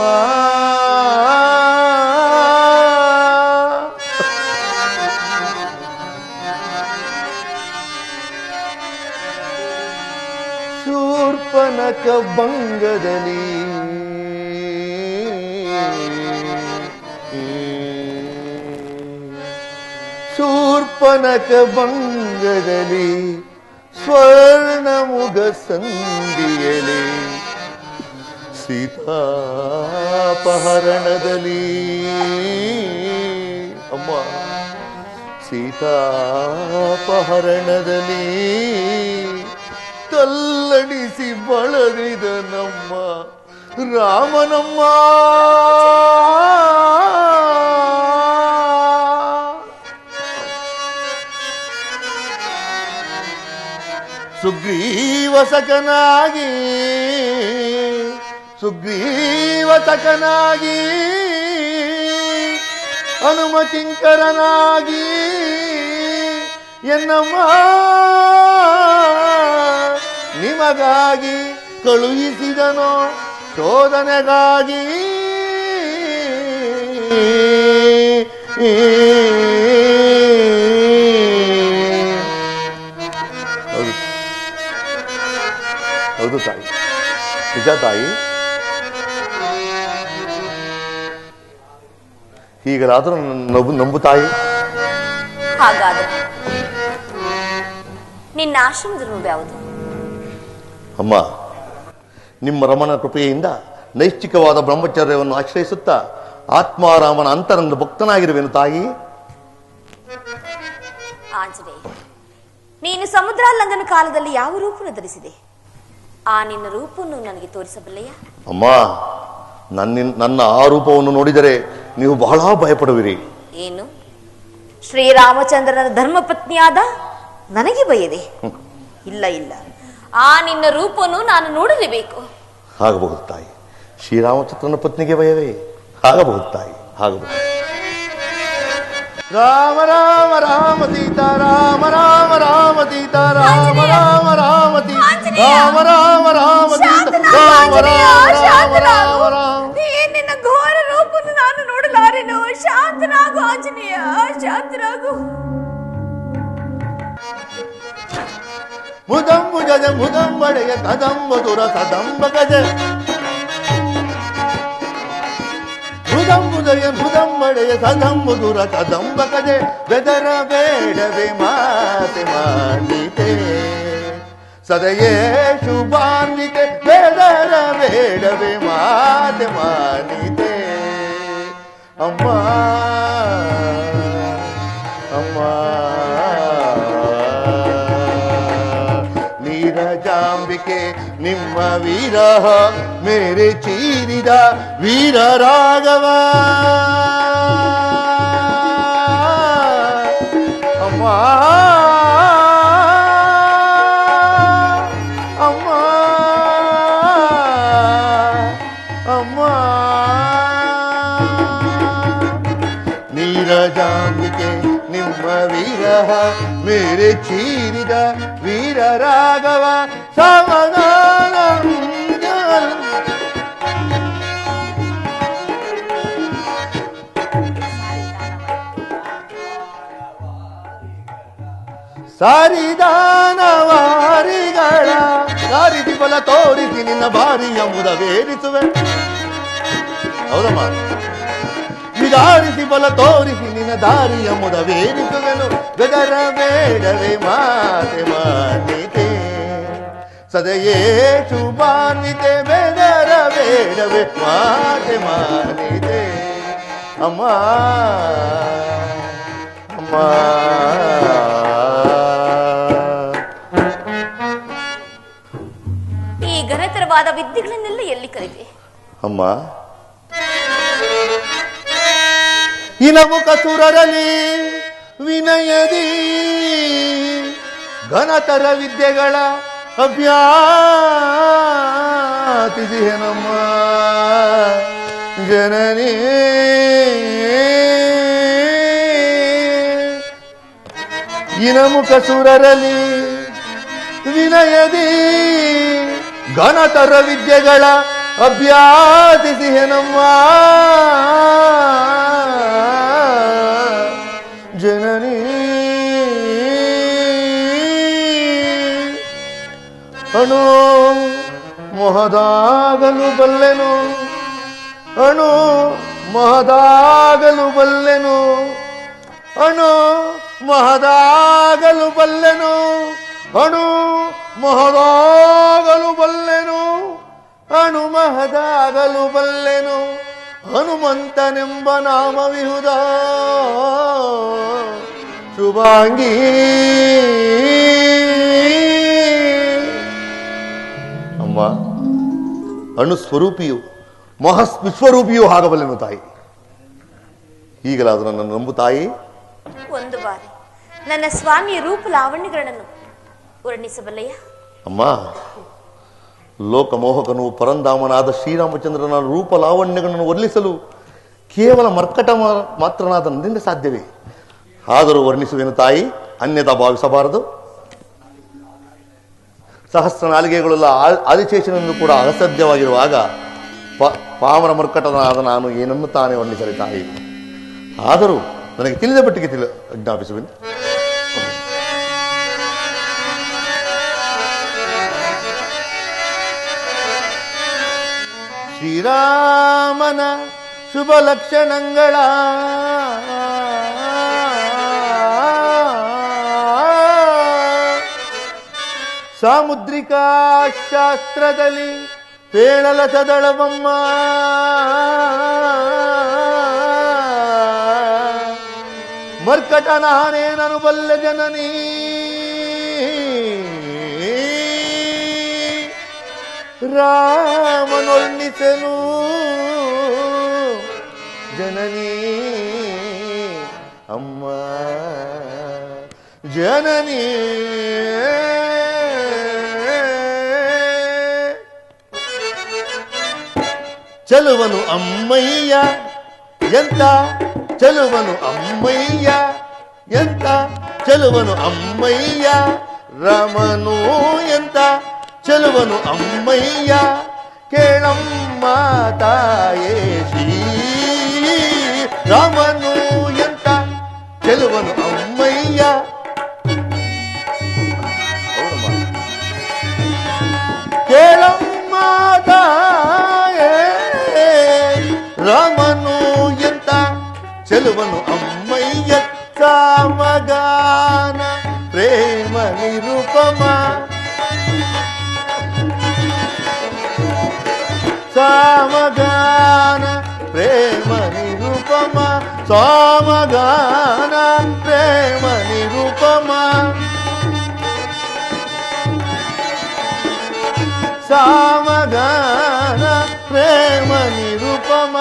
ಶೂರ್ಪನಖ ಭಂಗದಲ್ಲಿ ಶೂರ್ಪನಖ ಭಂಗದಲ್ಲಿ ಸ್ವರ್ಣಮುಗ ಸಂಧಿಯಲಿ ಸೀತಾಪಹರಣದಲ್ಲಿ ಅಮ್ಮ ಸೀತಾಪಹರಣದಲ್ಲಿ ತಲ್ಲಣಿಸಿ ಬಳಲಿದ ನಮ್ಮ ರಾಮನಮ್ಮ ಸುಗ್ರೀವಸಕನಾಗಿ ಹನುಮಕಿಂಕರನಾಗಿ ಎನ್ನಮ್ಮ ನಿಮಗಾಗಿ ಕಳುಹಿಸಿದನೋ ಶೋಧನೆಗಾಗಿ ಹೌದು ತಾಯಿ, ನಿಜ ತಾಯಿ. ಹೀಗಲಾದರೂ ನಂಬು ತಾಯಿ. ಹಾಗಾದ್ರೆ ನಿನ್ನ ಆಶ್ರಮದ ರೂಪ ಯಾವುದು? ಅಮ್ಮ, ನಿಮ್ಮ ರಮಣ ಕೃಪೆಯಿಂದ ನೈಷ್ಠಿಕವಾದ ಬ್ರಹ್ಮಚರ್ಯವನ್ನು ಆಶ್ರಯಿಸುತ್ತಾ ಆತ್ಮಾರಾಮನ ಅಂತರಂಗ ಭಕ್ತನಾಗಿರುವೆನು ತಾಯಿ. ಆಂಜನೇಯ, ನೀನು ಸಮುದ್ರಾಲಂಘನ ಕಾಲದಲ್ಲಿ ಯಾವ ರೂಪವನ್ನು ಧರಿಸಿದೆ? ಆ ನಿನ್ನ ರೂಪವನ್ನು ನನಗೆ ತೋರಿಸಬಲ್ಲೆಯಾ? ಅಮ್ಮ, ನನ್ನ ಆ ರೂಪವನ್ನು ನೋಡಿದರೆ ನೀವು ಬಹಳ ಭಯಪಡುವಿರಿ. ಏನು, ಶ್ರೀರಾಮಚಂದ್ರನ ಧರ್ಮಪತ್ನಿಯಾದ ನನಗೆ ಭಯದೆ? ಇಲ್ಲ ಇಲ್ಲ, ಆ ನಿನ್ನ ರೂಪವನ್ನು ನಾನು ನೋಡಲೇಬೇಕು. ಆಗಬಹುದು ತಾಯಿ. ಶ್ರೀರಾಮಚಂದ್ರನ ಪತ್ನಿಗೆ ಭಯವೇ? ಆಗಬಹುದು ತಾಯಿ, ಆಗಬಹುದು. ರಾಮ ರಾಮ ರಾಮ ಸೀತಾ ರಾಮ ರಾಮ ರಾಮ ಸೀತಾ ರಾಮ ರಾಮ ರಾಮ ಸೀತಾ ರಾಮ ರಾಮ ರಾಮ ಸೀತಾ ರಾಮ ರಾಮ ರಾಮ ರಾಮ. ನಿನ್ನ ಘೋರ ರೂಪವನ್ನು ನಾನು ನೋಡಲಾರೆನು. ಶಾಂತನಾಗು ಆಂಜನೇಯ, ಶಾಂತನಾಗು. ಮುದಂಬು ಗಜ ಮುದಂಬಡೆಯ ಕದಂಬ ದುರ ಕದಂಬ ಗಜ ಮುದಂಬುದಯ ಮುದಂಬಡೆಯ ಕದಂಬ ದುರ ಕದಂಬ ಗಜೆ ಬೆದರ ಬೇಡವೆ ಮಾತೆ ಮಾನಿತೆ ಸದಯೇ ಶುಭಾನ್ವಿತೆ ಬೆದರ ಬೇಡವೆ ಮಾತೆ ಮಾನಿತೆ ಅಮ್ಮ ಅಮ್ಮ ನೀರಜಾಂಬಿಕೆ ನಿಮ್ಮ ವಿರಹ ಮೇರೆ ಚೀರಿದ ವೀರ ರಾಘವ ಅಮ್ಮ ಅಮ್ಮ ಅಮ್ಮ ನೀರಜಾಂಬಿಕೆ ನಿಮ್ಮ ವಿರಹ ಮೇರೆ ಚೀರಿದ ವೀರ ರಾಘವ ಸಮಗಾನ ಸಾರಿದಾನವಾರಿಗಳ ಸಾರಿಸಿ ಬಲ ತೋರಿಸಿ ನಿನ್ನ ಬಾರಿ ಎಂಬುದವೇರಿಸುವೆ. ಹೌದಮ್ಮ, ವಿದಾರಿಸಿ ಬಲ ತೋರಿಸಿ ನಿನ್ನ ದಾರಿ ಎಂಬುದವೇರಿಸುವೆನು. ಬೆದರ ಬೇಡವೆ ಮಾತೆ ಮಾನ್ವಿತೆ ಸದಯೇ ಶುಭಾನ್ವಿತೆ ಬೆದರ ಬೇಡವೆ ಮಾತೆ ಮಾನ್ವಿತೆ ಅಮ್ಮ ಅಮ್ಮ. ಈ ಘನತರವಾದ ವಿದ್ಯೆಗಳನ್ನೆಲ್ಲ ಎಲ್ಲಿ ಕಲಿತೆ? ಅಮ್ಮ, ಇನಮುಖ ಸುರರಲಿ ವಿನಯದಿ ಘನತರ ವಿದ್ಯೆಗಳ ಅಭ್ಯಾತಿಸಿಹೆ ನಮ್ಮ ಜನನಿ. ಇನಮುಖ ಸುರರಲಿ ವಿನಯದಿ ಘನತರ ವಿದ್ಯೆಗಳ ಅಭ್ಯಾತಿಸಿಹೆ ನಮ್ಮ ಜನನಿ. ಅಣು ಮೊಹದಾಗಲು ಬಲ್ಲೆನು, ಅಣು ಮೊಹದಾಗಲು ಬಲ್ಲೆನು, ಅಣು ಮೊಹದಾಗಲು ಬಲ್ಲೆನು, ಅಣು ಮೊಹದಾಗಲು ಬಲ್ಲೆನು, ಅಣು ಮಹದಾಗಲು ಬಲ್ಲೆನು, ಹನುಮಂತನೆಂಬ ನಾಮವಿಹುದ ಶುಭಾಂಗಿ. ಅಮ್ಮ, ಅಣು ಸ್ವರೂಪಿಯು ವಿಶ್ವರೂಪಿಯೂ ಆಗಬಲ್ಲೆನು ತಾಯಿ. ಈಗಲಾದರೂ ನನ್ನನ್ನು ನಂಬು ತಾಯಿ. ಒಂದು ಬಾರಿ ನನ್ನ ಸ್ವಾಮಿಯ ರೂಪ ಲಾವಣ್ಯಗಳನ್ನು ವರ್ಣಿಸಬಲ್ಲೆಯ? ಅಮ್ಮ, ಲೋಕಮೋಹಕನು ಪರಂಧಾಮನಾದ ಶ್ರೀರಾಮಚಂದ್ರನ ರೂಪ ಲಾವಣ್ಯಗಳನ್ನು ವರ್ಣಿಸಲು ಕೇವಲ ಮರ್ಕಟ ಮಾತ್ರನಾದ ನನ್ನಿಂದ ಸಾಧ್ಯವೇ? ಆದರೂ ವರ್ಣಿಸುವೆನು ತಾಯಿ, ಅನ್ಯತಾ ಭಾವಿಸಬಾರದು. ಸಹಸ್ರ ನಾಲಿಗೆಗಳೆಲ್ಲ ಆದಿಶೇಷನನ್ನು ಕೂಡ ಅಸಾಧ್ಯವಾಗಿರುವಾಗ ಪಾಮರ ಮರ್ಕಟನಾದ ನಾನು ಏನನ್ನು ತಾನೇ ವರ್ಣಿಸಲಿ ತಾಯಿ. ಆದರೂ ನನಗೆ ತಿಳಿದ ಮಟ್ಟಿಗೆ ಜ್ಞಾಪಿಸುವೆನು. ಶ್ರೀರಾಮನ ಶುಭ ಲಕ್ಷಣಗಳ ಸಾಮುದ್ರಿಕಾ ಶಾಸ್ತ್ರದಲ್ಲಿ ಪೇಳಲ ಸದಳವಮ್ಮ, ಮರ್ಕಟ ನಾನೇನನು ಬಲ್ಲೆ ಜನನೀ, ರಾಮನೊರ್ಣಿಸಲು ಜನನೀ ಅಮ್ಮ ಜನನೀ. ಚಲುವನು ಅಮ್ಮಯ್ಯ ಎಂತ, ಚಲುವನು ಅಮ್ಮಯ್ಯ ಎಂತ, ಚಲುವನು ಅಮ್ಮಯ್ಯ ರಾಮನು ಎಂತ, ಚಲುವನು ಅಮ್ಮಯ್ಯ ಕೇಳಮ್ಮ ತಾಯೇ ಶ್ರೀ ರಾಮನು ಎಂತ, ಚಲುವನು ಅಮ್ಮಯ್ಯ. ಕೇಳಮ್ಮ ತಾಯೇ ರಾಮನು ಎಂತ, ಚೆಲುವನು ಅಮ್ಮಯ್ಯ. ಸಾಮಗಾನ ಪ್ರೇಮ ನಿರುಪಮ, ಸಾಮಗಾನ ಪ್ರೇಮ ನಿರುಪಮ, ಸಾಮಗಾನ ಪ್ರೇಮ ನಿರುಪಮ, ಸಾಮಗಾನ ಪ್ರೇಮ ನಿರುಪಮ,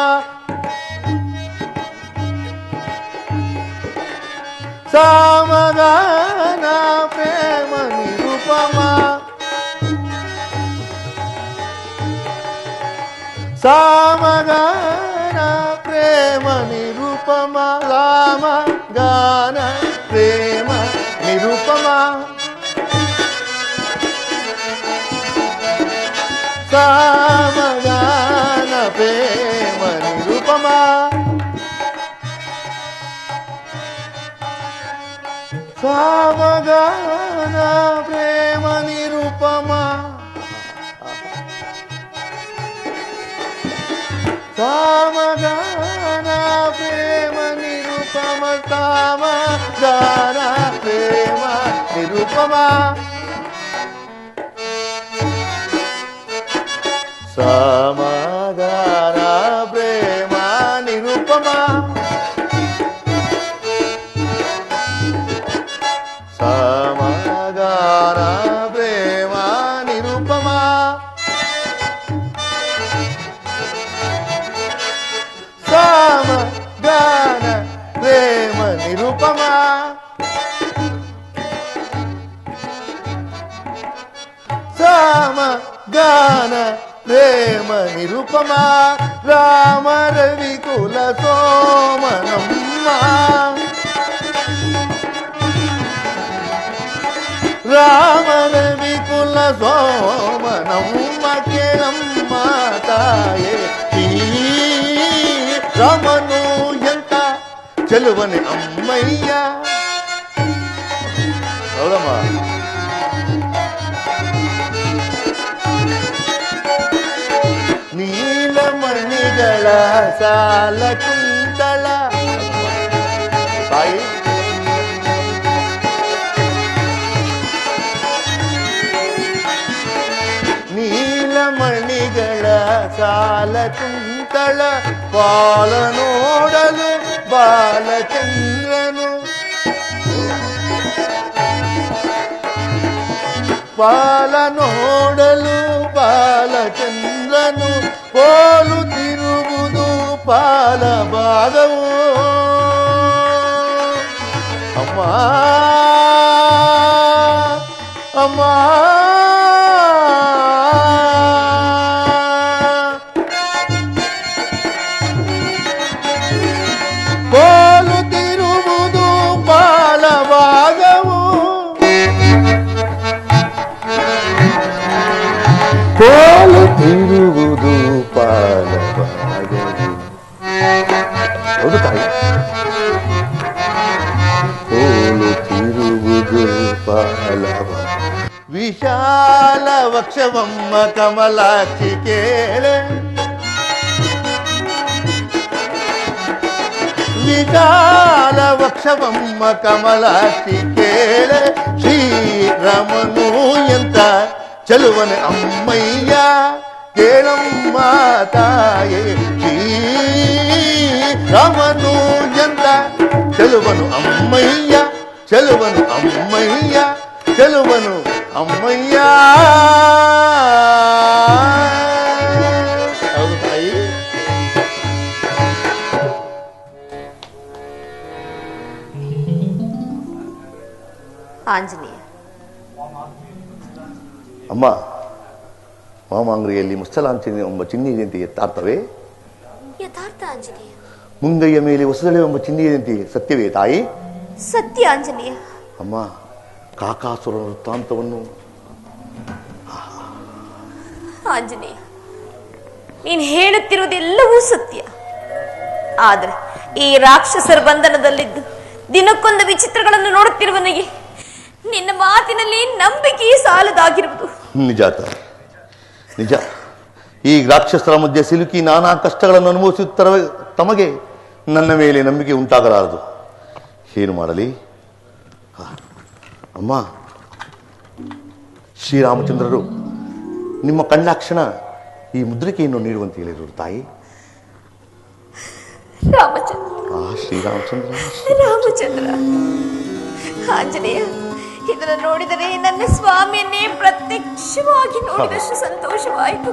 ಸಾಮಗಾನ ಪ್ರೇಮ ನಿರುಪಮ, ಸಾಮಗಾನ ಪ್ರೇಮ ನಿರುಪಮ, ಸಾಮಗಾನ ಪ್ರೇಮ ನಿರುಪಮ, ಸಾಮಗಾನ ಪ್ರೇಮ ನಿರುಪಮ, ಸಾಮಗಾನ ಪ್ರೇಮ ನಿರುಪಮ, ಸಾಮಗಾನ ಪ್ರೇಮ ನಿರುಪಮ, ಸಾಮಗಾನ ಪ್ರೇಮ ನಿರುಪಮ, ಸಾಮಗಾನ ಪ್ರೇಮ ನಿರುಪಮ, ಸಾಮಗಾನ ಪ್ರೇಮ ನಿರುಪಮ, ಸಾಮಗಾನ ಪ್ರೇಮ ನಿರುಪಮ, ಸಾಮಗಾನ ಪ್ರೇಮ ನಿರುಪಮ, ರಾಮ ರವಿ ಕುಲ ಸೋಮನಮ್ಮ, ರಾಮ ರವಿ ಕುಲ ಸೋಮನಮ್ಮ ಕೇಳಮ್ಮ ತಾಯೇ ಶ್ರೀ ರಾಮನು ಎಂತ, ಚೆಲುವನೆ ಅಮ್ಮಯ್ಯ. ಹೌದಮ್ಮ, ಮಣಿಗಳ ಸಾಲ ಕುಂತಳ ತಾಯಿ ನೀಲಮಣಿಗಳ ಸಾಲ ಕುಂತಳ ಪಾಲ ನೋಡಲು ಬಾಲಚಂದ್ರನು ಪಾಲ ನೋಡಲು ಬಾಲಚಂದ್ರನು ಹೋಲುತ್ತಿರುವುದು ಪಾಲ ಭಾಗವು ಅಮ್ಮ ಅಮ್ಮ ಹೋಲುತ್ತಿರುವುದು ಬಾಲ ಭಾಗವು ಹೋಲುತ್ತಿರುವುದು ಪಾಲ ಭಾಗವು ಹೌದು ತಾಯಿ ಹೋಲುತ್ತಿರುವುದು ಪಾಲ ವಿಶಾಲ ವಕ್ಷವಮ್ಮ ಕಮಲಾಕ್ಷಿ ಕೇಳೆ ವಿಶಾಲ ವಕ್ಷವಮ್ಮ ಕಮಲಾಕ್ಷಿ ಕೇಳೆ ಶ್ರೀರಾಮನು ಎಂತ ಚಲುವನೆ ಅಮ್ಮಯ್ಯ ಕೇಳಮ್ಮ ತಾಯೇ ಶ್ರೀರಾಮನು ಎಂತ ಚಲುವನು ಅಮ್ಮಯ್ಯ ಚಲುವನು ಅಮ್ಮಯ್ಯ ಚಲುವನು ಅಮ್ಮಯ್ಯ ಹೌದು ತಾಯಿ ಆಂಜನೇಯ, ಅಮ್ಮ ಮಾಮಾಂಗ್ರಿಯಲ್ಲಿ ಮುಸ್ತಲಾಂಚನೆ ಎಂಬ ಚಿಹ್ನೆ ಇದೆಯಂತೆ ಯಥಾರ್ಥವೇ? ಯಥಾರ್ಥ ಆಂಜನೇಯ. ಮುಂಗೈಯ ಮೇಲೆ ಹೊಸದಳೆ ಎಂಬ ಚಿಹ್ನೆ ಇದೆಯಂತೆ ಸತ್ಯವೇ ತಾಯಿ? ಸತ್ಯ ಆಂಜನೇಯ. ಅಮ್ಮ ಕಾಕಾಸುರ ವೃತ್ತಾಂತವನ್ನು ಆಂಜನೇಯ, ನೀನು ಹೇಳುತ್ತಿರುವುದೆಲ್ಲವೂ ಸತ್ಯ. ಆದರೆ ಈ ರಾಕ್ಷಸರ ಬಂಧನದಲ್ಲಿದ್ದು ದಿನಕ್ಕೊಂದು ವಿಚಿತ್ರಗಳನ್ನು ನೋಡುತ್ತಿರುವ ನನಗೆ ನಿನ್ನ ಮಾತಿನಲ್ಲಿ ನಂಬಿಕೆ ಸಾಲದಾಗಿರುವುದು. ನಿಜ ತಾಯಿ, ನಿಜ. ಈ ರಾಕ್ಷಸರ ಮಧ್ಯೆ ಸಿಲುಕಿ ನಾನಾ ಕಷ್ಟಗಳನ್ನು ಅನುಭವಿಸುತ್ತಿರುವ ತಮಗೆ ನನ್ನ ಮೇಲೆ ನಂಬಿಕೆ ಉಂಟಾಗಲಾರದು. ಏನು ಮಾಡಲಿ ಅಮ್ಮ? ಶ್ರೀರಾಮಚಂದ್ರರು ನಿಮ್ಮ ಕಣ್ಣಾಕ್ಷಣ ಈ ಮುದ್ರಿಕೆಯನ್ನು ನೀಡುವಂತೆ ಹೇಳಿದರು ತಾಯಿ. ರಾಮಚಂದ್ರ, ಶ್ರೀರಾಮಚಂದ್ರ, ರಾಮಚಂದ್ರ, ಆಂಜನೇಯ, ಇದನ್ನು ನೋಡಿದರೆ ನನ್ನ ಸ್ವಾಮಿಯನ್ನೇ ಪ್ರತ್ಯಕ್ಷವಾಗಿ ನೋಡಿದಷ್ಟು ಸಂತೋಷವಾಯಿತು.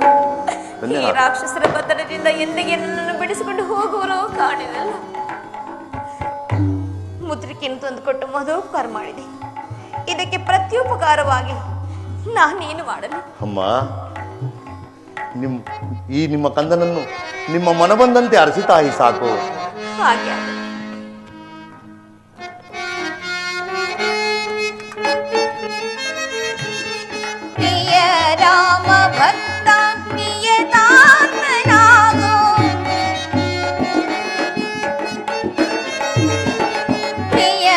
ಈ ರಾಕ್ಷಸರ ಬಂಧನದಿಂದ ಎಂದಿಗೆ ನನ್ನನ್ನು ಬಿಡಿಸಿಕೊಂಡು ಹೋಗುವರೋ ಕಾಣಿರಲ್ಲ. ಮುದ್ರಿಕೆಯನ್ನು ತಂದುಕೊಟ್ಟು ಮಧೋಪಕಾರ ಮಾಡಿದೆ. ಇದಕ್ಕೆ ಪ್ರತ್ಯುಪಕಾರವಾಗಿ ನಾನೇನು ಮಾಡಲಿ? ಅಮ್ಮ, ನಿಮ್ಮ ಕಂದನನ್ನು ನಿಮ್ಮ ಮನಬಂದಂತೆ ಅರಸಿ ತಾಯಿ ಸಾಕು. ಹಾಗೆ ಪ್ರಿಯ ರಾಮ ಭಕ್ತ ನಿಯತಾತ್ಮನಾಗೋ, ಪ್ರಿಯ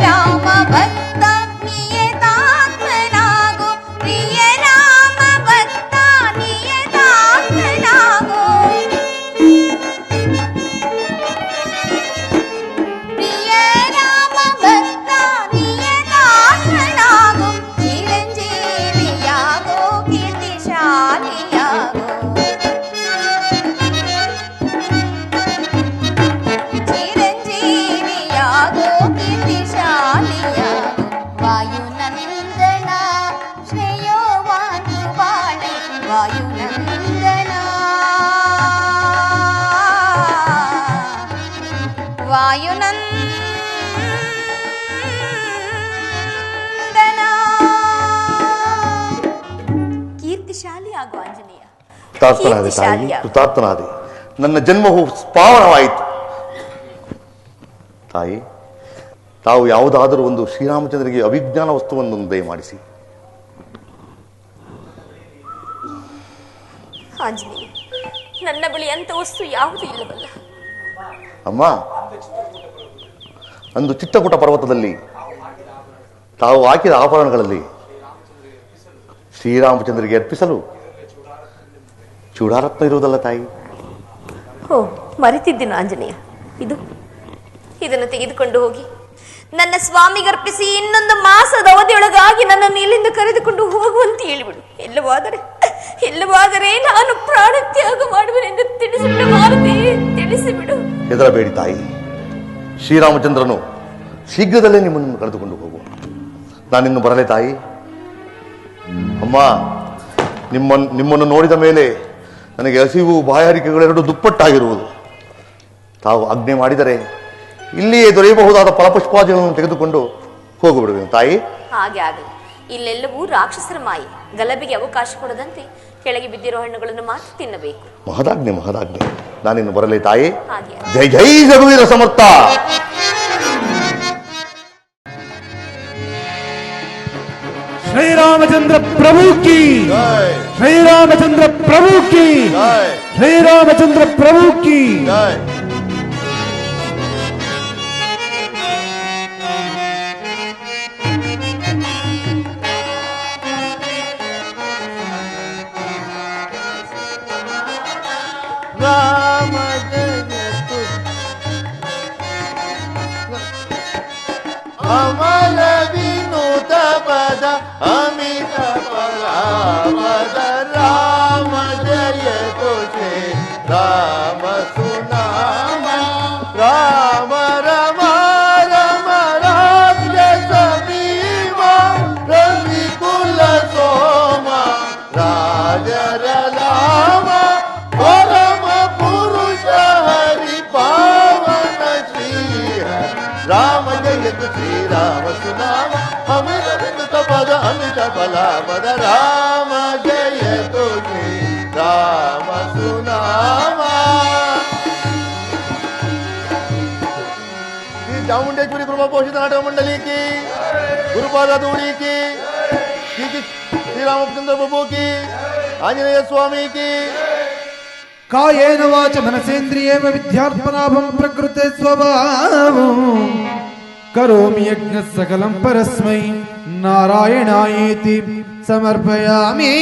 ರಾಮ ಭಕ್ತ ನಿಯತಾತ್ಮನಾಗೋ, ಪ್ರಿಯ ರಾಮ ಭಕ್ತ ನಿಯತಾತ್ಮನಾಗೋ, ಪ್ರಿಯ ರಾಮ ಭಕ್ತ ನಿಯತಾತ್ಮನಾಗೋ, ಚಿರಂಜೀವಿಯಾಗೋ, ಕೀರ್ತಿಶಾಲಿಯಾಗೋ, ಚಿರಂಜೀವಿಯಾಗೋ, ಕೀರ್ತಿಶಾಲಿಯಾಗೋ, ವಾಯುನಂದನ ಶ್ರೇಯೋವಾಂತು ಬಾಳೆ, ವಾಯುನಂದನ, ವಾಯುನಂದನ, ಕೀರ್ತಿಶಾಲಿ ಆಗು ಆಂಜನೇಯ. ಕೃತಾರ್ಥನಾದೆ ತಾಯಿ, ಕೃತಾರ್ಥನಾದೆ. ನನ್ನ ಜನ್ಮವು ಪಾವನವಾಯಿತು. ತಾಯಿ, ತಾವು ಯಾವುದಾದರೂ ಒಂದು ಶ್ರೀರಾಮಚಂದ್ರನಿಗೆ ಅವಿಜ್ಞಾನ ವಸ್ತುವನ್ನು ದಯಮಾಡಿಸಿ. ಆಂಜನೇಯ, ನನ್ನ ಬಳಿ ಅಂತ ವಸ್ತು ಯಾವುದೂ ಇಲ್ಲವಲ್ಲ. ಅಮ್ಮ, ಅಂದು ಚಿಟ್ಟಕೂಟ ಪರ್ವತದಲ್ಲಿ ತಾವು ಹಾಕಿದ ಆಭರಣಗಳಲ್ಲಿ ಶ್ರೀರಾಮಚಂದ್ರನಿಗೆ ಅರ್ಪಿಸಲು ಚೂಡಾರತ್ನ ಇರುವುದಲ್ಲ ತಾಯಿ? ಓ, ಮರೆತಿದ್ದೇನು ಆಂಜನೇಯ. ಇದನ್ನು ತೆಗೆದುಕೊಂಡು ಹೋಗಿ ನನ್ನ ಸ್ವಾಮಿಗರ್ಪಿಸಿ ಇನ್ನೊಂದು ಮಾಸದ ಅವಧಿಯೊಳಗಾಗಿ ನನ್ನನ್ನು ಇಲ್ಲಿಂದ ಕರೆದುಕೊಂಡು ಹೋಗುವಂತೆ ಹೇಳಿಬಿಡು. ಇಲ್ಲವಾದರೆ ನಾನು ಪ್ರಾಣತ್ಯಾಗ ಮಾಡುವೆನೆಂದು ತಿಳಿಸಿಬಿಡು ಮಾರುತಿ, ತಿಳಿಸಿಬಿಡು. ಹೆದರಬೇಡಿ ತಾಯಿ, ಶ್ರೀರಾಮಚಂದ್ರನು ಶೀಘ್ರದಲ್ಲೇ ನಿಮ್ಮನ್ನು ಕರೆದುಕೊಂಡು ಹೋಗುವ. ನಾನಿನ್ನು ಬರಲೇ ತಾಯಿ. ಅಮ್ಮ, ನಿಮ್ಮನ್ನು ನೋಡಿದ ಮೇಲೆ ನನಗೆ ಹಸಿವು ಬಾಯಾರಿಕೆಗಳೆರಡು ದುಪ್ಪಟ್ಟಾಗಿರುವುದು. ತಾವು ಆಜ್ಞೆ ಮಾಡಿದರೆ ಇಲ್ಲಿಯೇ ದೊರೆಯಬಹುದಾದ ಫಲಪುಷ್ಪಾದಿಗಳನ್ನು ತೆಗೆದುಕೊಂಡು ಹೋಗಿಬಿಡುವೆನು ತಾಯಿ. ಹಾಗೆ ಆಗಲಿ. ಇಲ್ಲೆಲ್ಲವೂ ರಾಕ್ಷಸರ ಮಾಯೆ. ಗಲಭೆಗೆ ಅವಕಾಶ ಕೊಡದಂತೆ ಕೆಳಗೆ ಬಿದ್ದಿರೋ ಹಣ್ಣುಗಳನ್ನು ಮಾತ್ರ ತಿನ್ನಬೇಕು. ಮಹದಾಜ್ಞೆ ಮಹದಾಜ್ಞೆ. ನಾನಿನ್ನು ಬರಲೇ ತಾಯಿ. ಹಾಗೆ ಜೈ ಜೈ ರಘುವೀರ ಸಮರ್ಥ. ಶ್ರೀರಾಮಚಂದ್ರ ಪ್ರಭು ಕಿ, ಶ್ರೀರಾಮಚಂದ್ರ ಪ್ರಭು ಕಿ, ಶ್ರೀರಾಮಚಂದ್ರ ಪ್ರಭು ಕಿ. ರಾಮ ಜಯತು ಅಮಲ ವಿನೂತ ಪದ ಅಮಿತ ಪರಾಪದ ರಾಮ ಜಯತು ಶ್ರೀ ರಾಮ ಸುನಾಮ ರಾಮ ರಮ ರಮ ರಾಕ್ಷಸ ಭೀಮ ರವಿಕುಲ ಸೋಮ ರಾಜರ ಲಾಮ ಪರಮ ಪುರುಷ ಹರಿ ಪಾವನ ಶ್ರೀ ರಾಮ ಜಯತು ಶ್ರೀರಾಮ ಸುನಾಮ ಅಮಿತ ವಿನುತ ಪದ ಅಮಿತ ಬಲ ಪದ ರಾಮ ಜಯತು ಶ್ರೀ ರಾಮ ಸುನಾಮ. ಶ್ರೀ ಚಾಮುಂಡೇಶ್ವರಿ ಕೃಪಾ ಪೋಷಿತ ನಾಟಕ ಮಂಡಳಿ की, गुरुपाद दूड़ी की, श्री रामचंद्र प्रभु की, आंजनेय स्वामी की. कायेन वाच मनसेन्द्रियेव विद्यार्पणाभं प्रकृते स्वभावं करोमि यज्ञः सकलं परस्मै नारायणायेति समर्पयामि.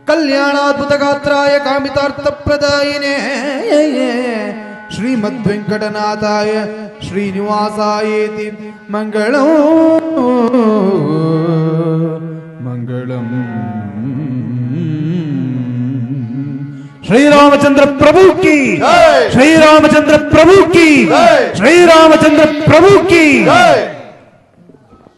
कल्याणाद्भुतगात्राय कामितार्थप्रदायिने श्रीमद्वेंकटनाथाय श्रीनिवासायेति मंगलम् मंगलम्. श्रीरामचंद्र प्रभु की, श्रीरामचंद्र प्रभु की, श्रीरामचंद्र प्रभु की.